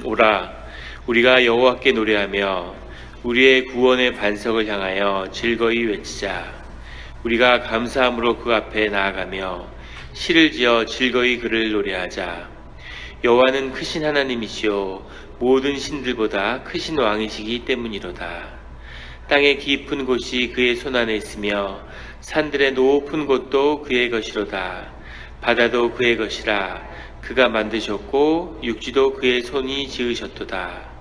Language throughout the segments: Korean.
오라, 우리가 여호와께 노래하며 우리의 구원의 반석을 향하여 즐거이 외치자. 우리가 감사함으로 그 앞에 나아가며 시를 지어 즐거이 그를 노래하자. 여호와는 크신 하나님이시요 모든 신들보다 크신 왕이시기 때문이로다. 땅의 깊은 곳이 그의 손안에 있으며 산들의 높은 곳도 그의 것이로다. 바다도 그의 것이라. 그가 만드셨고 육지도 그의 손이 지으셨도다.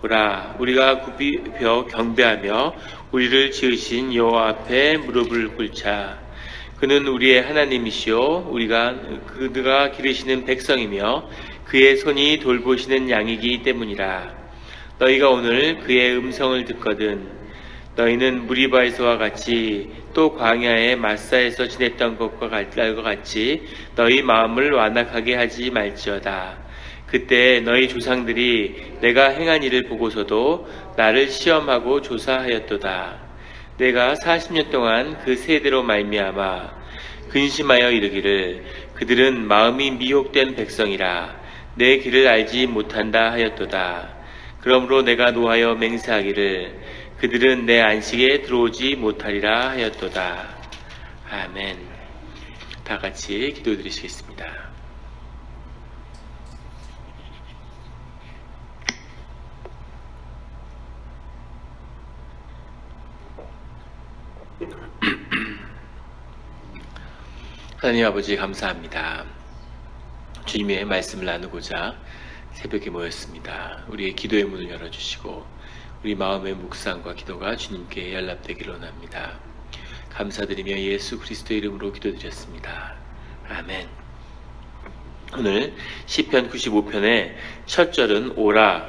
오라, 우리가 굽혀 경배하며 우리를 지으신 여호와 앞에 무릎을 꿇자. 그는 우리의 하나님이시요 그가 기르시는 백성이며 그의 손이 돌보시는 양이기 때문이라. 너희가 오늘 그의 음성을 듣거든 너희는 무리바에서와 같이 또 광야의 마사에서 지냈던 것과 같이 너희 마음을 완악하게 하지 말지어다. 그때 너희 조상들이 내가 행한 일을 보고서도 나를 시험하고 조사하였도다. 내가 40년 동안 그 세대로 말미암아 근심하여 이르기를 그들은 마음이 미혹된 백성이라 내 길을 알지 못한다 하였도다. 그러므로 내가 노하여 맹세하기를 그들은 내 안식에 들어오지 못하리라 하였도다. 아멘. 다 같이 기도드리시겠습니다. 하나님 아버지 감사합니다. 주님의 말씀을 나누고자 새벽에 모였습니다. 우리의 기도의 문을 열어주시고 우리 마음의 묵상과 기도가 주님께 연락되기를 원합니다. 감사드리며 예수 그리스도의 이름으로 기도드렸습니다. 아멘. 오늘 시편 95편의 첫 절은 오라,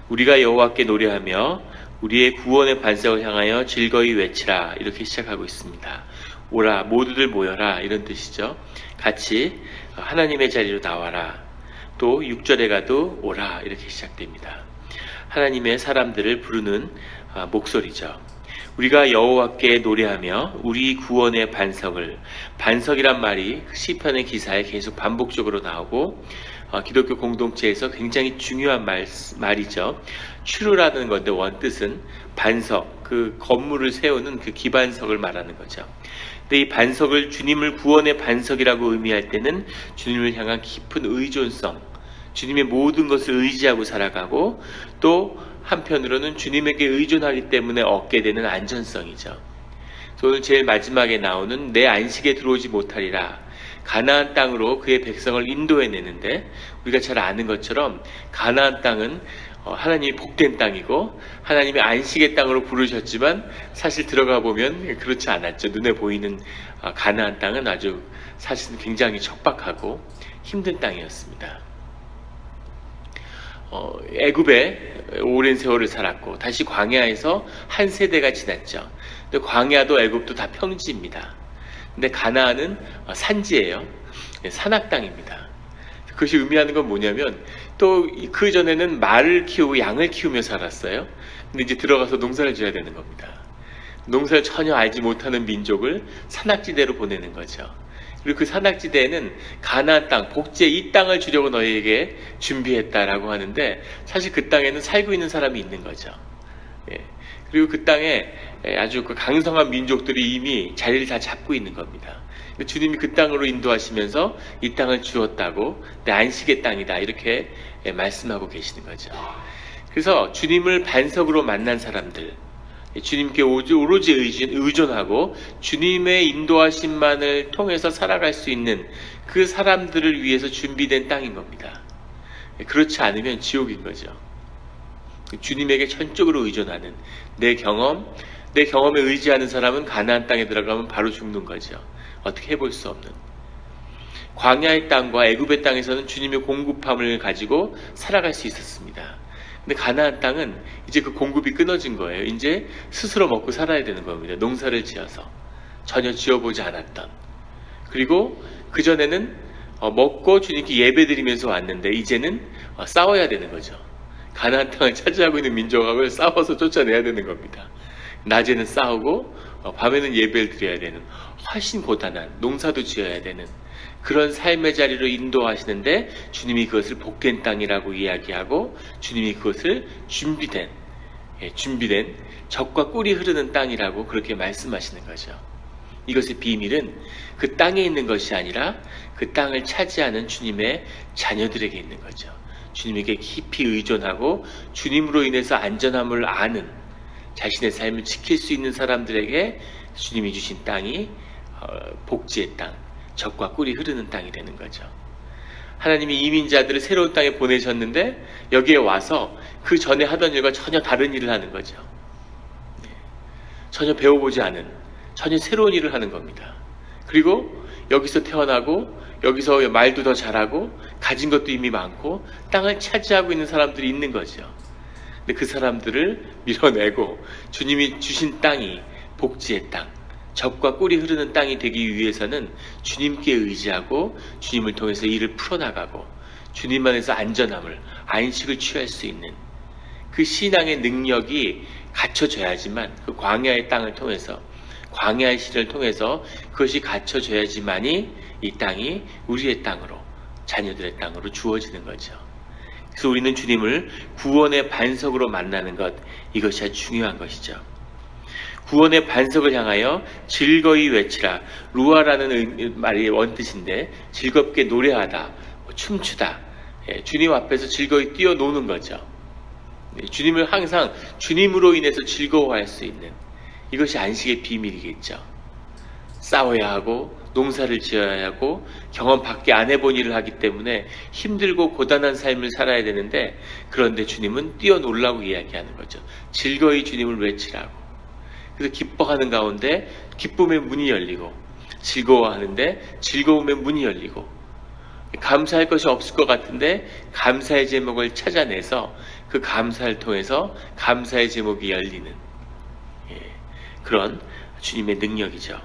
우리가 여호와께 노래하며 우리의 구원의 반석을 향하여 즐거이 외치라 이렇게 시작하고 있습니다. 오라, 모두들 모여라 이런 뜻이죠. 같이 하나님의 자리로 나와라. 또 6절에 가도 오라 이렇게 시작됩니다. 하나님의 사람들을 부르는 목소리죠. 우리가 여호와께 노래하며 우리 구원의 반석이란 말이 시편의 기사에 계속 반복적으로 나오고 기독교 공동체에서 굉장히 중요한 말이죠. 추루라는 건데 원뜻은 반석, 그 건물을 세우는 그 기반석을 말하는 거죠. 근데 이 반석을 주님을 구원의 반석이라고 의미할 때는 주님을 향한 깊은 의존성, 주님의 모든 것을 의지하고 살아가고 또 한편으로는 주님에게 의존하기 때문에 얻게 되는 안전성이죠. 오늘 제일 마지막에 나오는 내 안식에 들어오지 못하리라. 가나안 땅으로 그의 백성을 인도해내는데 우리가 잘 아는 것처럼 가나안 땅은 하나님이 복된 땅이고 하나님의 안식의 땅으로 부르셨지만 사실 들어가 보면 그렇지 않았죠. 눈에 보이는 가나안 땅은 아주 사실은 굉장히 척박하고 힘든 땅이었습니다. 애굽에 오랜 세월을 살았고 다시 광야에서 한 세대가 지났죠. 근데 광야도 애굽도 다 평지입니다. 근데 가나안은 산지예요. 산악 땅입니다. 그것이 의미하는 건 뭐냐면 또 그 전에는 말을 키우고 양을 키우며 살았어요. 근데 이제 들어가서 농사를 지어야 되는 겁니다. 농사를 전혀 알지 못하는 민족을 산악지대로 보내는 거죠. 그리고 그 산악지대에는 가나안 땅, 복지의 이 땅을 주려고 너희에게 준비했다라고 하는데 사실 그 땅에는 살고 있는 사람이 있는 거죠. 그리고 그 땅에 아주 그 강성한 민족들이 이미 자리를 다 잡고 있는 겁니다. 주님이 그 땅으로 인도하시면서 이 땅을 주었다고 내 안식의 땅이다 이렇게 말씀하고 계시는 거죠. 그래서 주님을 반석으로 만난 사람들, 주님께 오로지 의존하고 주님의 인도하심만을 통해서 살아갈 수 있는 그 사람들을 위해서 준비된 땅인 겁니다. 그렇지 않으면 지옥인 거죠. 주님에게 전적으로 의존하는 내 경험에 의지하는 사람은 가나안 땅에 들어가면 바로 죽는 거죠. 어떻게 해볼 수 없는. 광야의 땅과 애굽의 땅에서는 주님의 공급함을 가지고 살아갈 수 있었습니다. 근데 가나안 땅은 이제 그 공급이 끊어진 거예요. 이제 스스로 먹고 살아야 되는 겁니다. 농사를 지어서 전혀 지어보지 않았던. 그리고 그전에는 먹고 주님께 예배드리면서 왔는데 이제는 싸워야 되는 거죠. 가나안 땅을 차지하고 있는 민족하고 싸워서 쫓아내야 되는 겁니다. 낮에는 싸우고 밤에는 예배를 드려야 되는 훨씬 고단한, 농사도 지어야 되는 그런 삶의 자리로 인도하시는데 주님이 그것을 복된 땅이라고 이야기하고 주님이 그것을 준비된 젖과 꿀이 흐르는 땅이라고 그렇게 말씀하시는 거죠. 이것의 비밀은 그 땅에 있는 것이 아니라 그 땅을 차지하는 주님의 자녀들에게 있는 거죠. 주님에게 깊이 의존하고 주님으로 인해서 안전함을 아는, 자신의 삶을 지킬 수 있는 사람들에게 주님이 주신 땅이 복지의 땅, 젖과 꿀이 흐르는 땅이 되는 거죠. 하나님이 이민자들을 새로운 땅에 보내셨는데 여기에 와서 그 전에 하던 일과 전혀 다른 일을 하는 거죠. 전혀 배워보지 않은, 전혀 새로운 일을 하는 겁니다. 그리고 여기서 태어나고 여기서 말도 더 잘하고 가진 것도 이미 많고 땅을 차지하고 있는 사람들이 있는 거죠. 근데 그 사람들을 밀어내고 주님이 주신 땅이 복지의 땅, 젖과 꿀이 흐르는 땅이 되기 위해서는 주님께 의지하고 주님을 통해서 일을 풀어나가고 주님 안에서 안전함을, 안식을 취할 수 있는 그 신앙의 능력이 갖춰져야지만, 그 광야의 땅을 통해서, 광야의 시를 통해서 그것이 갖춰져야지만이 이 땅이 우리의 땅으로, 자녀들의 땅으로 주어지는 거죠. 그래서 우리는 주님을 구원의 반석으로 만나는 것, 이것이 아주 중요한 것이죠. 구원의 반석을 향하여 즐거이 외치라. 루아라는 말이 원뜻인데 즐겁게 노래하다, 춤추다, 주님 앞에서 즐거이 뛰어노는 거죠. 주님을 항상 주님으로 인해서 즐거워할 수 있는, 이것이 안식의 비밀이겠죠. 싸워야 하고 농사를 지어야 하고 경험 밖에 안 해본 일을 하기 때문에 힘들고 고단한 삶을 살아야 되는데, 그런데 주님은 뛰어놀라고 이야기하는 거죠. 즐거이 주님을 외치라고. 그래서 기뻐하는 가운데 기쁨의 문이 열리고, 즐거워하는데 즐거움의 문이 열리고, 감사할 것이 없을 것 같은데 감사의 제목을 찾아내서 그 감사를 통해서 감사의 제목이 열리는, 그런 주님의 능력이죠.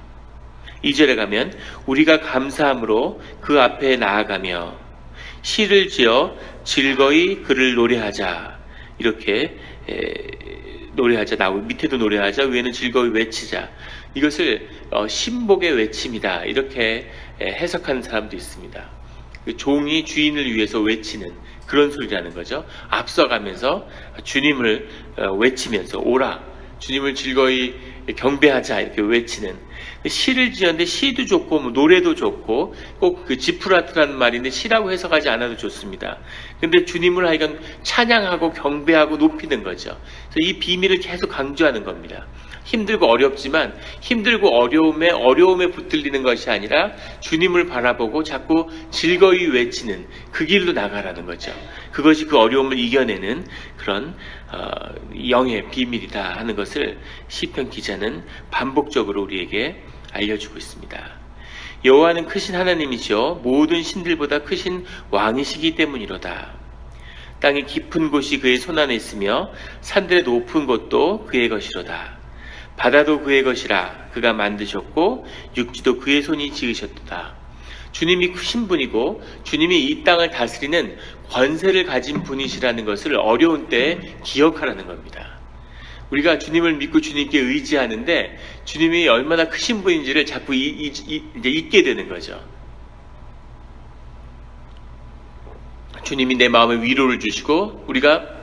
2절에 가면 우리가 감사함으로 그 앞에 나아가며 시를 지어 즐거이 그를 노래하자, 이렇게 노래하자, 나오고 밑에도 노래하자, 위에는 즐거이 외치자, 이것을 신복의 외침이다, 이렇게 해석하는 사람도 있습니다. 종이 주인을 위해서 외치는 그런 소리라는 거죠. 앞서가면서 주님을 외치면서 오라, 주님을 즐거이 경배하자, 이렇게 외치는. 시를 지었는데 시도 좋고 뭐 노래도 좋고, 꼭 그 지프라트라는 말인데 시라고 해석하지 않아도 좋습니다. 근데 주님을 하여간 찬양하고 경배하고 높이는 거죠. 그래서 이 비밀을 계속 강조하는 겁니다. 힘들고 어렵지만 힘들고 어려움에 붙들리는 것이 아니라 주님을 바라보고 자꾸 즐거이 외치는 그 길로 나가라는 거죠. 그것이 그 어려움을 이겨내는 그런 영의 비밀이다 하는 것을 시편 기자는 반복적으로 우리에게 알려주고 있습니다. 여호와는 크신 하나님이시요 모든 신들보다 크신 왕이시기 때문이로다. 땅의 깊은 곳이 그의 손안에 있으며 산들의 높은 곳도 그의 것이로다. 바다도 그의 것이라. 그가 만드셨고 육지도 그의 손이 지으셨도다. 주님이 크신 분이고 주님이 이 땅을 다스리는 권세를 가진 분이시라는 것을 어려운 때에 기억하라는 겁니다. 우리가 주님을 믿고 주님께 의지하는데 주님이 얼마나 크신 분인지를 자꾸 이제 잊게 되는 거죠. 주님이 내 마음에 위로를 주시고 우리가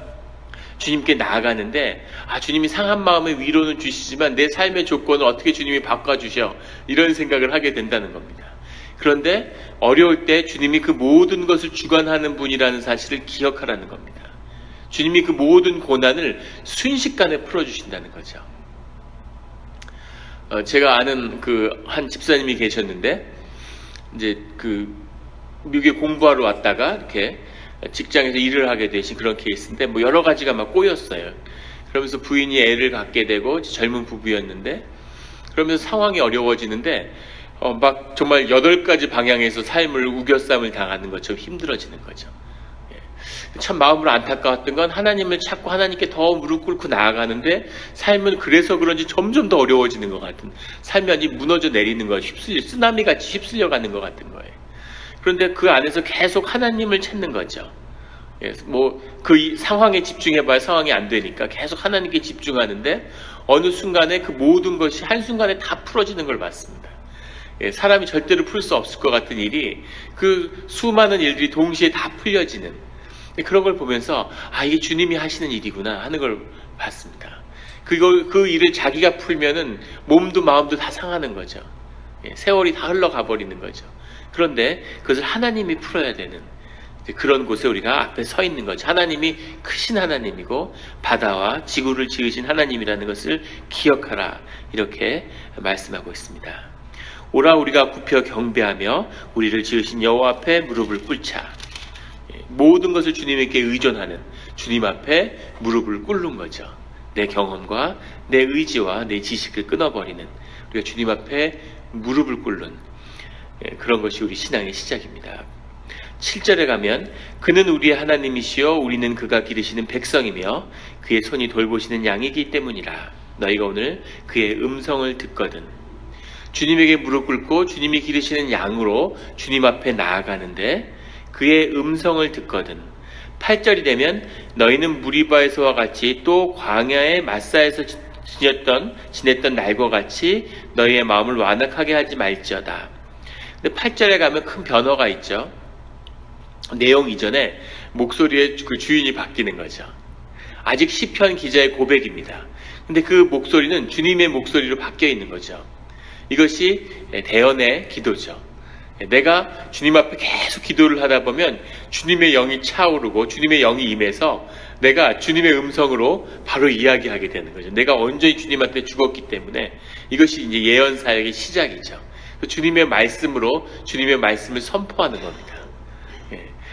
주님께 나아가는데, 주님이 상한 마음에 위로는 주시지만 내 삶의 조건을 어떻게 주님이 바꿔주셔, 이런 생각을 하게 된다는 겁니다. 그런데 어려울 때 주님이 그 모든 것을 주관하는 분이라는 사실을 기억하라는 겁니다. 주님이 그 모든 고난을 순식간에 풀어주신다는 거죠. 제가 아는 한 집사님이 계셨는데, 이제 미국에 공부하러 왔다가 이렇게 직장에서 일을 하게 되신 그런 케이스인데, 뭐 여러 가지가 막 꼬였어요. 그러면서 부인이 애를 갖게 되고 젊은 부부였는데, 그러면서 상황이 어려워지는데 막 정말 8가지 방향에서 삶을 우겨쌈을 당하는 것처럼 힘들어지는 거죠. 참 마음으로 안타까웠던 건 하나님을 찾고 하나님께 더 무릎 꿇고 나아가는데 삶은 그래서 그런지 점점 더 어려워지는 것 같은, 삶이 아니 무너져 내리는 거예요. 쓰나미같이 휩쓸려가는 것 같은 거예요. 그런데 그 안에서 계속 하나님을 찾는 거죠. 그 상황에 집중해봐야 상황이 안 되니까 계속 하나님께 집중하는데 어느 순간에 그 모든 것이 한순간에 다 풀어지는 걸 봤습니다. 사람이 절대로 풀 수 없을 것 같은 일이 그 수많은 일들이 동시에 다 풀려지는 그런 걸 보면서 이게 주님이 하시는 일이구나 하는 걸 봤습니다. 그 일을 자기가 풀면은 몸도 마음도 다 상하는 거죠. 세월이 다 흘러가 버리는 거죠. 그런데 그것을 하나님이 풀어야 되는 그런 곳에 우리가 앞에 서 있는 거죠. 하나님이 크신 하나님이고 바다와 지구를 지으신 하나님이라는 것을 기억하라, 이렇게 말씀하고 있습니다. 오라 우리가 굽혀 경배하며 우리를 지으신 여호와 앞에 무릎을 꿇자. 모든 것을 주님에게 의존하는 주님 앞에 무릎을 꿇는 거죠. 내 경험과 내 의지와 내 지식을 끊어버리는, 우리가 주님 앞에 무릎을 꿇는 그런 것이 우리 신앙의 시작입니다. 7절에 가면 그는 우리의 하나님이시여 우리는 그가 기르시는 백성이며 그의 손이 돌보시는 양이기 때문이라. 너희가 오늘 그의 음성을 듣거든. 주님에게 무릎 꿇고 주님이 기르시는 양으로 주님 앞에 나아가는데 그의 음성을 듣거든. 8절이 되면 너희는 무리바에서와 같이 또 광야의 마사에서 지냈던 날과 같이 너희의 마음을 완악하게 하지 말지어다. 근데 8절에 가면 큰 변화가 있죠. 내용 이전에 목소리의 그 주인이 바뀌는 거죠. 아직 시편 기자의 고백입니다. 근데 그 목소리는 주님의 목소리로 바뀌어 있는 거죠. 이것이 대언의 기도죠. 내가 주님 앞에 계속 기도를 하다 보면 주님의 영이 차오르고 주님의 영이 임해서 내가 주님의 음성으로 바로 이야기하게 되는 거죠. 내가 온전히 주님한테 죽었기 때문에 이것이 이제 예언 사역의 시작이죠. 주님의 말씀으로 주님의 말씀을 선포하는 겁니다.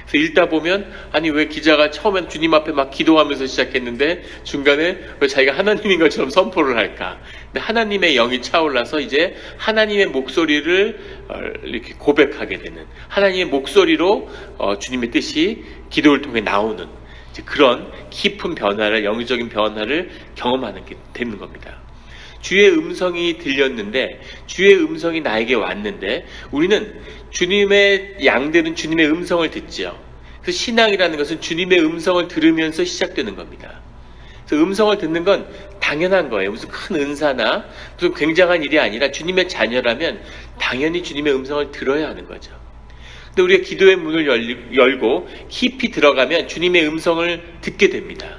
그래서 읽다 보면 아니 왜 기자가 처음엔 주님 앞에 막 기도하면서 시작했는데 중간에 왜 자기가 하나님인 것처럼 선포를 할까? 근데 하나님의 영이 차올라서 이제 하나님의 목소리를 이렇게 고백하게 되는, 하나님의 목소리로 주님의 뜻이 기도를 통해 나오는 이제 그런 깊은 변화를, 영적인 변화를 경험하는 게 되는 겁니다. 주의 음성이 들렸는데, 주의 음성이 나에게 왔는데, 우리는 주님의 양들은 주님의 음성을 듣죠. 그래서 신앙이라는 것은 주님의 음성을 들으면서 시작되는 겁니다. 그래서 음성을 듣는 건 당연한 거예요. 무슨 큰 은사나 무슨 굉장한 일이 아니라 주님의 자녀라면 당연히 주님의 음성을 들어야 하는 거죠. 근데 우리가 기도의 문을 열고 깊이 들어가면 주님의 음성을 듣게 됩니다.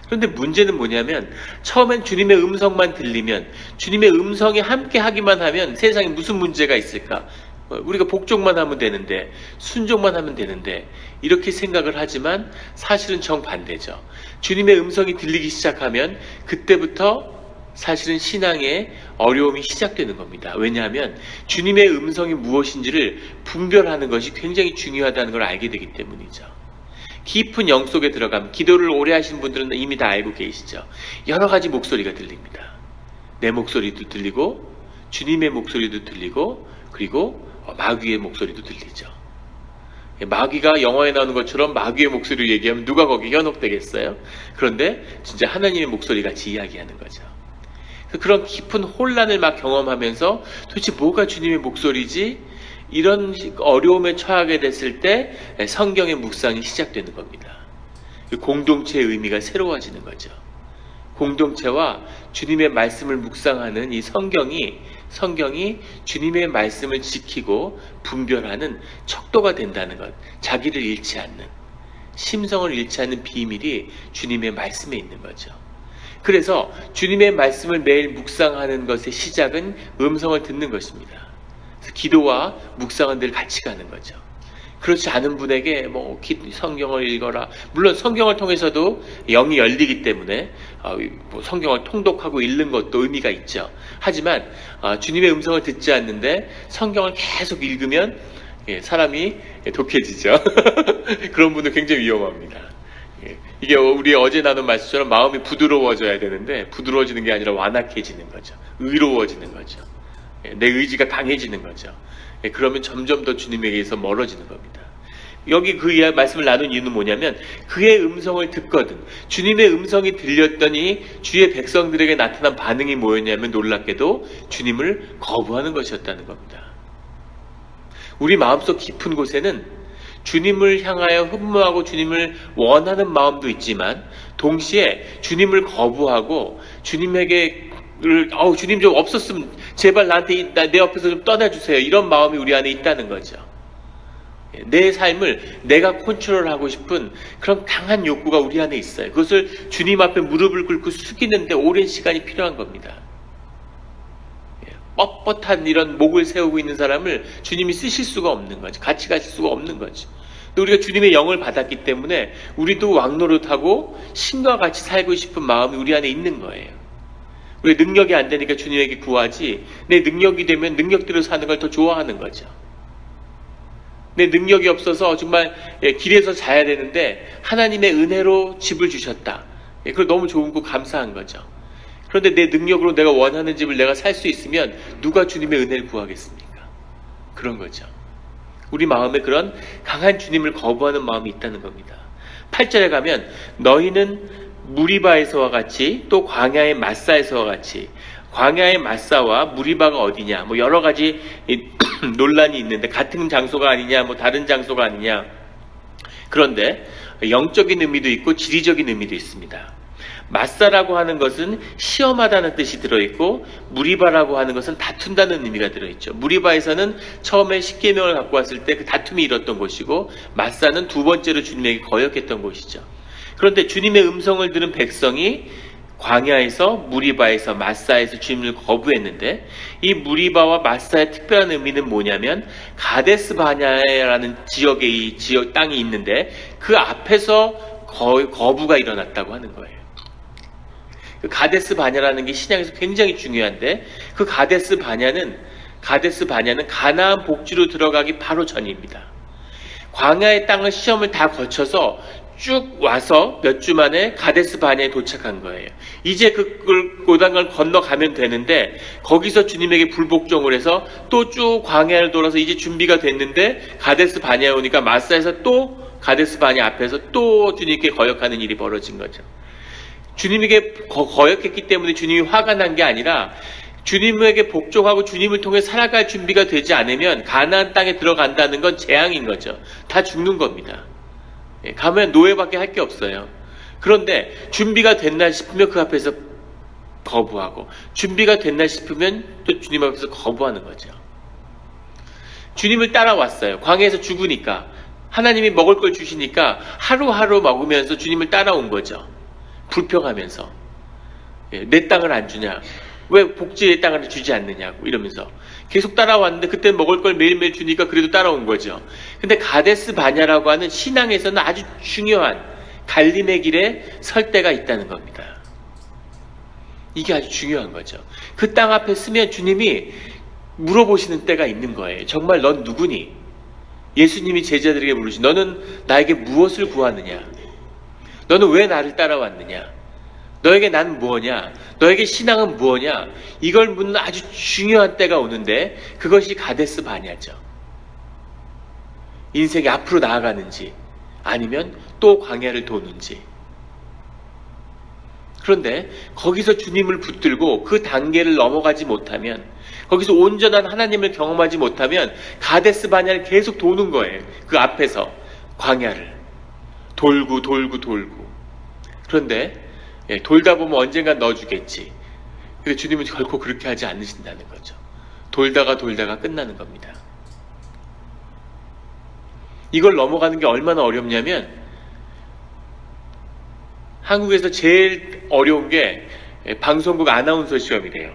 그런데 문제는 뭐냐면 처음엔 주님의 음성만 들리면, 주님의 음성이 함께 하기만 하면 세상에 무슨 문제가 있을까? 우리가 복종만 하면 되는데, 순종만 하면 되는데, 이렇게 생각을 하지만 사실은 정반대죠. 주님의 음성이 들리기 시작하면 그때부터 사실은 신앙의 어려움이 시작되는 겁니다. 왜냐하면 주님의 음성이 무엇인지를 분별하는 것이 굉장히 중요하다는 걸 알게 되기 때문이죠. 깊은 영 속에 들어가면, 기도를 오래 하신 분들은 이미 다 알고 계시죠. 여러 가지 목소리가 들립니다. 내 목소리도 들리고 주님의 목소리도 들리고 그리고 마귀의 목소리도 들리죠. 마귀가 영화에 나오는 것처럼 마귀의 목소리로 얘기하면 누가 거기 현혹되겠어요? 그런데 진짜 하나님의 목소리 같이 이야기하는 거죠. 그런 깊은 혼란을 막 경험하면서 도대체 뭐가 주님의 목소리지? 이런 어려움에 처하게 됐을 때 성경의 묵상이 시작되는 겁니다. 공동체의 의미가 새로워지는 거죠. 공동체와 주님의 말씀을 묵상하는 이 성경이 주님의 말씀을 지키고 분별하는 척도가 된다는 것, 자기를 잃지 않는, 심성을 잃지 않는 비밀이 주님의 말씀에 있는 거죠. 그래서 주님의 말씀을 매일 묵상하는 것의 시작은 음성을 듣는 것입니다. 기도와 묵상은 늘 같이 가는 거죠. 그렇지 않은 분에게 성경을 읽어라. 물론 성경을 통해서도 영이 열리기 때문에 성경을 통독하고 읽는 것도 의미가 있죠. 하지만 주님의 음성을 듣지 않는데 성경을 계속 읽으면 사람이 독해지죠. 그런 분은 굉장히 위험합니다. 이게 우리 어제 나눈 말씀처럼 마음이 부드러워져야 되는데 부드러워지는 게 아니라 완악해지는 거죠. 의로워지는 거죠. 내 의지가 강해지는 거죠. 그러면 점점 더 주님에게서 멀어지는 겁니다. 여기 그 말씀을 나눈 이유는 뭐냐면 그의 음성을 듣거든. 주님의 음성이 들렸더니 주의 백성들에게 나타난 반응이 뭐였냐면 놀랍게도 주님을 거부하는 것이었다는 겁니다. 우리 마음속 깊은 곳에는 주님을 향하여 흠모하고 주님을 원하는 마음도 있지만 동시에 주님을 거부하고 주님에게 주님 좀 없었으면 제발 내 옆에서 좀 떠나주세요. 이런 마음이 우리 안에 있다는 거죠. 내 삶을 내가 컨트롤하고 싶은 그런 강한 욕구가 우리 안에 있어요. 그것을 주님 앞에 무릎을 꿇고 숙이는데 오랜 시간이 필요한 겁니다. 뻣뻣한 이런 목을 세우고 있는 사람을 주님이 쓰실 수가 없는 거죠. 같이 가실 수가 없는 거죠. 또 우리가 주님의 영을 받았기 때문에 우리도 왕노릇하고 신과 같이 살고 싶은 마음이 우리 안에 있는 거예요. 우리 능력이 안 되니까 주님에게 구하지, 내 능력이 되면 능력대로 사는 걸 더 좋아하는 거죠. 내 능력이 없어서 정말 길에서 자야 되는데 하나님의 은혜로 집을 주셨다. 그걸 너무 좋은 거 감사한 거죠. 그런데 내 능력으로 내가 원하는 집을 내가 살 수 있으면 누가 주님의 은혜를 구하겠습니까? 그런 거죠. 우리 마음에 그런 강한 주님을 거부하는 마음이 있다는 겁니다. 8절에 가면 너희는 무리바에서와 같이 또 광야의 마사에서와 같이, 광야의 마사와 무리바가 어디냐, 뭐 여러 가지 논란이 있는데 같은 장소가 아니냐, 뭐 다른 장소가 아니냐. 그런데 영적인 의미도 있고 지리적인 의미도 있습니다. 마사라고 하는 것은 시험하다는 뜻이 들어있고 무리바라고 하는 것은 다툰다는 의미가 들어있죠. 무리바에서는 처음에 십계명을 갖고 왔을 때 그 다툼이 일었던 곳이고, 마사는 두 번째로 주님에게 거역했던 곳이죠. 그런데 주님의 음성을 들은 백성이 광야에서, 무리바에서, 마사에서 주님을 거부했는데, 이 무리바와 마사의 특별한 의미는 뭐냐면 가데스 바냐라는 지역에 이 지역 땅이 있는데 그 앞에서 거부가 일어났다고 하는 거예요. 그 가데스 바냐라는 게 신약에서 굉장히 중요한데, 그 가데스 바냐는 가나안 복지로 들어가기 바로 전입니다. 광야의 땅을 시험을 다 거쳐서 쭉 와서 몇 주 만에 가데스 바냐에 도착한 거예요. 이제 그 고단강을 건너가면 되는데, 거기서 주님에게 불복종을 해서 또 쭉 광야를 돌아서 이제 준비가 됐는데 가데스 바냐에 오니까 마사에서 또 가데스 바냐 앞에서 또 주님께 거역하는 일이 벌어진 거죠. 주님에게 거역했기 때문에 주님이 화가 난 게 아니라, 주님에게 복종하고 주님을 통해 살아갈 준비가 되지 않으면 가나안 땅에 들어간다는 건 재앙인 거죠. 다 죽는 겁니다. 가면 노예밖에 할 게 없어요. 그런데 준비가 됐나 싶으면 그 앞에서 거부하고, 준비가 됐나 싶으면 또 주님 앞에서 거부하는 거죠. 주님을 따라왔어요. 광야에서 죽으니까, 하나님이 먹을 걸 주시니까 하루하루 먹으면서 주님을 따라온 거죠. 불평하면서 내 땅을 안 주냐, 왜 복지의 땅을 주지 않느냐고 이러면서 계속 따라왔는데, 그때 먹을 걸 매일매일 주니까 그래도 따라온 거죠. 근데 가데스 바냐라고 하는 신앙에서는 아주 중요한 갈림의 길에 설 때가 있다는 겁니다. 이게 아주 중요한 거죠. 그 땅 앞에 서면 주님이 물어보시는 때가 있는 거예요. 정말 넌 누구니? 예수님이 제자들에게 물으신, 너는 나에게 무엇을 구하느냐? 너는 왜 나를 따라왔느냐? 너에게 난 뭐냐? 너에게 신앙은 뭐냐? 이걸 묻는 아주 중요한 때가 오는데, 그것이 가데스 바냐죠. 인생이 앞으로 나아가는지 아니면 또 광야를 도는지. 그런데 거기서 주님을 붙들고 그 단계를 넘어가지 못하면, 거기서 온전한 하나님을 경험하지 못하면 가데스 바냐를 계속 도는 거예요. 그 앞에서 광야를 돌고. 그런데 돌다 보면 언젠간 넣어주겠지. 근데 주님은 결코 그렇게 하지 않으신다는 거죠. 돌다가 끝나는 겁니다. 이걸 넘어가는 게 얼마나 어렵냐면, 한국에서 제일 어려운 게 방송국 아나운서 시험이래요.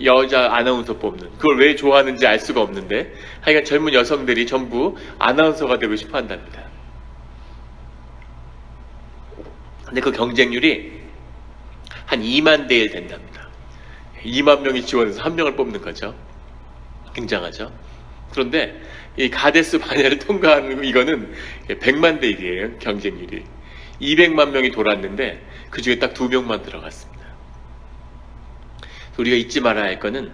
여자 아나운서 뽑는. 그걸 왜 좋아하는지 알 수가 없는데, 하여간 젊은 여성들이 전부 아나운서가 되고 싶어 한답니다. 근데 그 경쟁률이 한 2만 대 1 된답니다. 2만 명이 지원해서 한 명을 뽑는 거죠. 굉장하죠. 그런데 이 가데스 바냐를 통과하는 이거는 100만 대 1이에요. 경쟁률이. 200만 명이 돌았는데 그 중에 딱 2명만 들어갔습니다. 우리가 잊지 말아야 할 거는,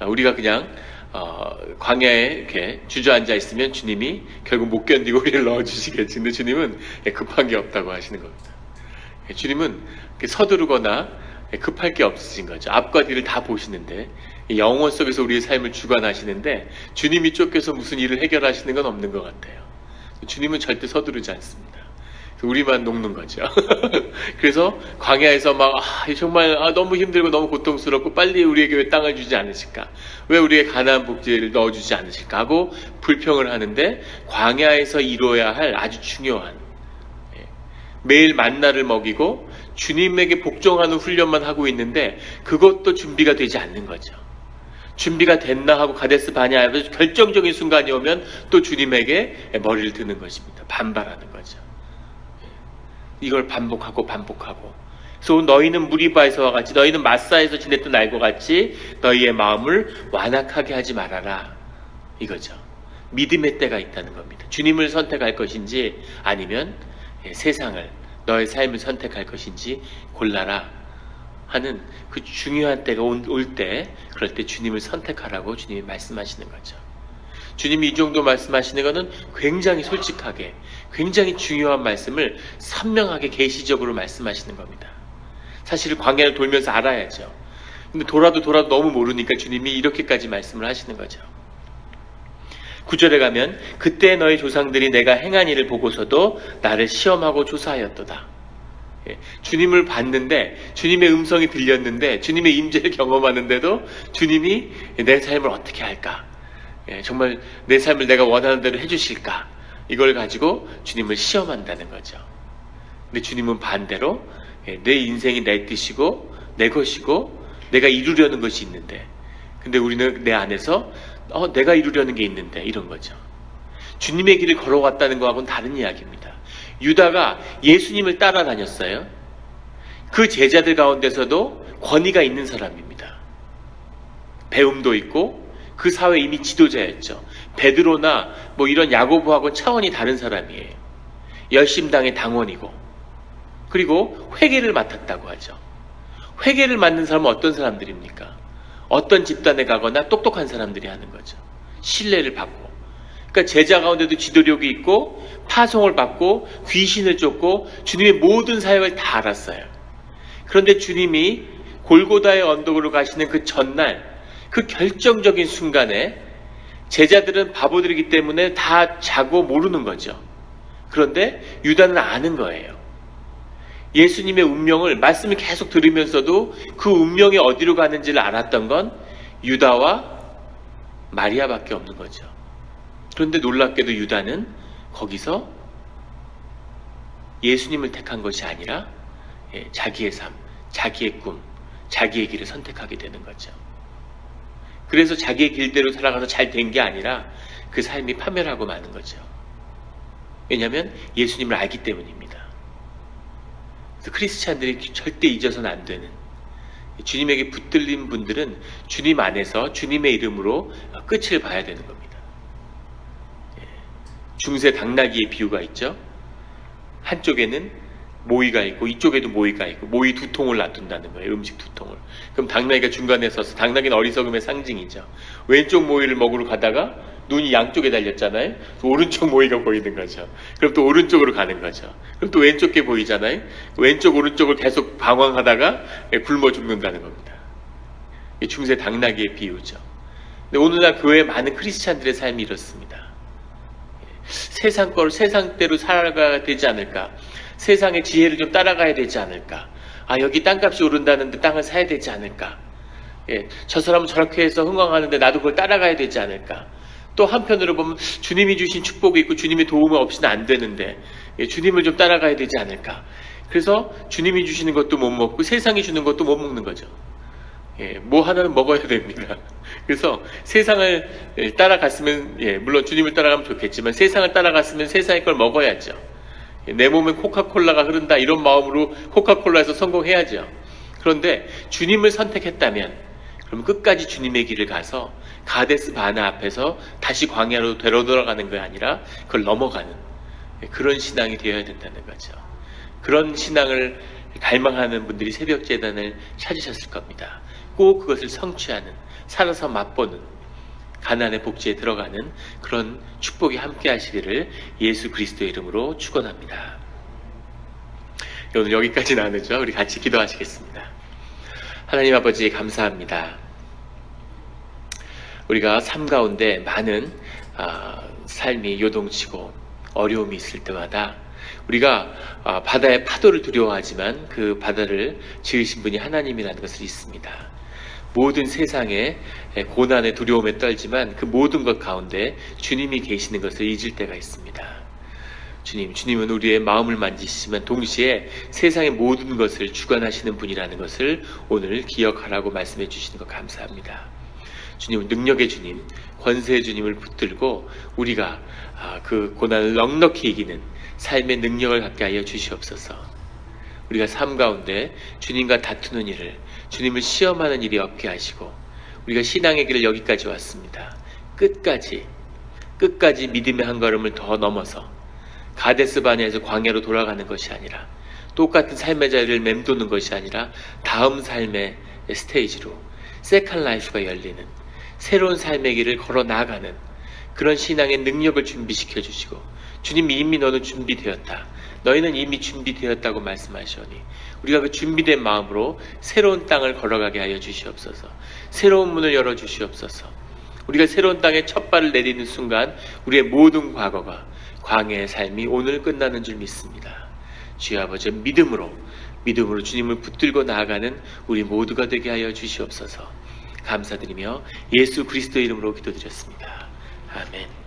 우리가 그냥 광야에 이렇게 주저앉아 있으면 주님이 결국 못 견디고 우리를 넣어주시겠지. 근데 주님은 급한 게 없다고 하시는 겁니다. 주님은 서두르거나 급할 게 없으신 거죠. 앞과 뒤를 다 보시는데, 영혼 속에서 우리의 삶을 주관하시는데, 주님이 쫓겨서 무슨 일을 해결하시는 건 없는 것 같아요. 주님은 절대 서두르지 않습니다. 우리만 녹는 거죠. 그래서 광야에서 막 정말 너무 힘들고 너무 고통스럽고 빨리 우리에게 왜 땅을 주지 않으실까? 왜 우리에게 가나안 복지를 넣어주지 않으실까? 하고 불평을 하는데 광야에서 이루어야 할 아주 중요한 매일 만나를 먹이고 주님에게 복종하는 훈련만 하고 있는데 그것도 준비가 되지 않는 거죠. 준비가 됐나 하고 가데스 바네아에서 결정적인 순간이 오면 또 주님에게 머리를 드는 것입니다. 반발하는 거죠. 이걸 반복하고 그래서 너희는 무리바에서와 같이 너희는 마사에서 지냈던 날과 같이 너희의 마음을 완악하게 하지 말아라 이거죠. 믿음의 때가 있다는 겁니다. 주님을 선택할 것인지 아니면 세상을 너의 삶을 선택할 것인지 골라라 하는 그 중요한 때가 올 때 그럴 때 주님을 선택하라고 주님이 말씀하시는 거죠. 주님이 이 정도 말씀하시는 것은 굉장히 솔직하게 굉장히 중요한 말씀을 선명하게 계시적으로 말씀하시는 겁니다. 사실 광야를 돌면서 알아야죠. 근데 돌아도 너무 모르니까 주님이 이렇게까지 말씀을 하시는 거죠. 9절에 가면 그때 너희 조상들이 내가 행한 일을 보고서도 나를 시험하고 조사하였도다. 주님을 봤는데 주님의 음성이 들렸는데 주님의 임재를 경험하는데도 주님이 내 삶을 어떻게 할까? 정말 내 삶을 내가 원하는 대로 해주실까? 이걸 가지고 주님을 시험한다는 거죠. 근데 주님은 반대로 내 인생이 내 뜻이고 내 것이고 내가 이루려는 것이 있는데 근데 우리는 내 안에서 내가 이루려는 게 있는데 이런 거죠. 주님의 길을 걸어왔다는 거하고는 다른 이야기입니다. 유다가 예수님을 따라다녔어요. 그 제자들 가운데서도 권위가 있는 사람입니다. 배움도 있고 그 사회 이미 지도자였죠. 베드로나 이런 야고보하고 차원이 다른 사람이에요. 열심당의 당원이고 그리고 회계를 맡았다고 하죠. 회계를 맡는 사람은 어떤 사람들입니까? 어떤 집단에 가거나 똑똑한 사람들이 하는 거죠. 신뢰를 받고 그러니까 제자 가운데도 지도력이 있고 파송을 받고 귀신을 쫓고 주님의 모든 사역을 다 알았어요. 그런데 주님이 골고다의 언덕으로 가시는 그 전날 그 결정적인 순간에 제자들은 바보들이기 때문에 다 자고 모르는 거죠. 그런데 유다는 아는 거예요. 예수님의 운명을 말씀을 계속 들으면서도 그 운명이 어디로 가는지를 알았던 건 유다와 마리아밖에 없는 거죠. 그런데 놀랍게도 유다는 거기서 예수님을 택한 것이 아니라 자기의 삶, 자기의 꿈, 자기의 길을 선택하게 되는 거죠. 그래서 자기의 길대로 살아가서 잘 된 게 아니라 그 삶이 파멸하고 마는 거죠. 왜냐하면 예수님을 알기 때문입니다. 그래서 크리스찬들이 절대 잊어서는 안 되는 주님에게 붙들린 분들은 주님 안에서 주님의 이름으로 끝을 봐야 되는 겁니다. 중세 당나귀의 비유가 있죠. 한쪽에는 모이가 있고 이쪽에도 모이가 있고 모이 두 통을 놔둔다는 거예요. 음식 두 통을. 그럼 당나귀가 중간에 서서 당나귀는 어리석음의 상징이죠. 왼쪽 모이를 먹으러 가다가 눈이 양쪽에 달렸잖아요. 오른쪽 모이가 보이는 거죠. 그럼 또 오른쪽으로 가는 거죠. 그럼 또 왼쪽 게 보이잖아요. 왼쪽 오른쪽을 계속 방황하다가 굶어 죽는다는 겁니다. 중세 당나귀의 비유죠. 근데 오늘날 교회에 많은 크리스찬들의 삶이 이렇습니다. 세상 거를 세상대로 살아가야 되지 않을까? 세상의 지혜를 좀 따라가야 되지 않을까? 여기 땅값이 오른다는데 땅을 사야 되지 않을까? 저 사람은 저렇게 해서 흥왕하는데 나도 그걸 따라가야 되지 않을까? 또 한편으로 보면 주님이 주신 축복이 있고 주님의 도움이 없이는 안 되는데 주님을 좀 따라가야 되지 않을까? 그래서 주님이 주시는 것도 못 먹고 세상이 주는 것도 못 먹는 거죠. 뭐 하나는 먹어야 됩니다. 그래서 세상을 따라갔으면 물론 주님을 따라가면 좋겠지만 세상을 따라갔으면 세상의 걸 먹어야죠. 내 몸에 코카콜라가 흐른다 이런 마음으로 코카콜라에서 성공해야죠. 그런데 주님을 선택했다면 그럼 끝까지 주님의 길을 가서 가데스 바네 앞에서 다시 광야로 되돌아가는 게 아니라 그걸 넘어가는 그런 신앙이 되어야 된다는 거죠. 그런 신앙을 갈망하는 분들이 새벽재단을 찾으셨을 겁니다. 꼭 그것을 성취하는, 살아서 맛보는, 가나안의 복지에 들어가는 그런 축복이 함께 하시기를 예수 그리스도의 이름으로 축원합니다. 오늘 여기까지 나누죠. 우리 같이 기도하시겠습니다. 하나님 아버지 감사합니다. 우리가 삶 가운데 많은 삶이 요동치고 어려움이 있을 때마다 우리가 바다의 파도를 두려워하지만 그 바다를 지으신 분이 하나님이라는 것을 잊습니다. 모든 세상의 고난의 두려움에 떨지만 그 모든 것 가운데 주님이 계시는 것을 잊을 때가 있습니다. 주님은 우리의 마음을 만지시지만 동시에 세상의 모든 것을 주관하시는 분이라는 것을 오늘 기억하라고 말씀해 주시는 것 감사합니다. 주님은 능력의 주님, 권세의 주님을 붙들고 우리가 그 고난을 넉넉히 이기는 삶의 능력을 갖게 하여 주시옵소서. 우리가 삶 가운데 주님과 다투는 일을, 주님을 시험하는 일이 없게 하시고 우리가 신앙의 길을 여기까지 왔습니다. 끝까지 믿음의 한 걸음을 더 넘어서 가데스 바네아에서 광야로 돌아가는 것이 아니라 똑같은 삶의 자리를 맴도는 것이 아니라 다음 삶의 스테이지로 세컨 라이프가 열리는 새로운 삶의 길을 걸어 나가는 그런 신앙의 능력을 준비시켜 주시고 주님이 이미 너는 준비되었다. 너희는 이미 준비되었다고 말씀하시오니 우리가 그 준비된 마음으로 새로운 땅을 걸어가게 하여 주시옵소서. 새로운 문을 열어 주시옵소서. 우리가 새로운 땅에 첫 발을 내디는 순간 우리의 모든 과거가 광야의 삶이 오늘 끝나는 줄 믿습니다. 주여 아버지 믿음으로 주님을 붙들고 나아가는 우리 모두가 되게 하여 주시옵소서. 감사드리며 예수 그리스도의 이름으로 기도드렸습니다. 아멘.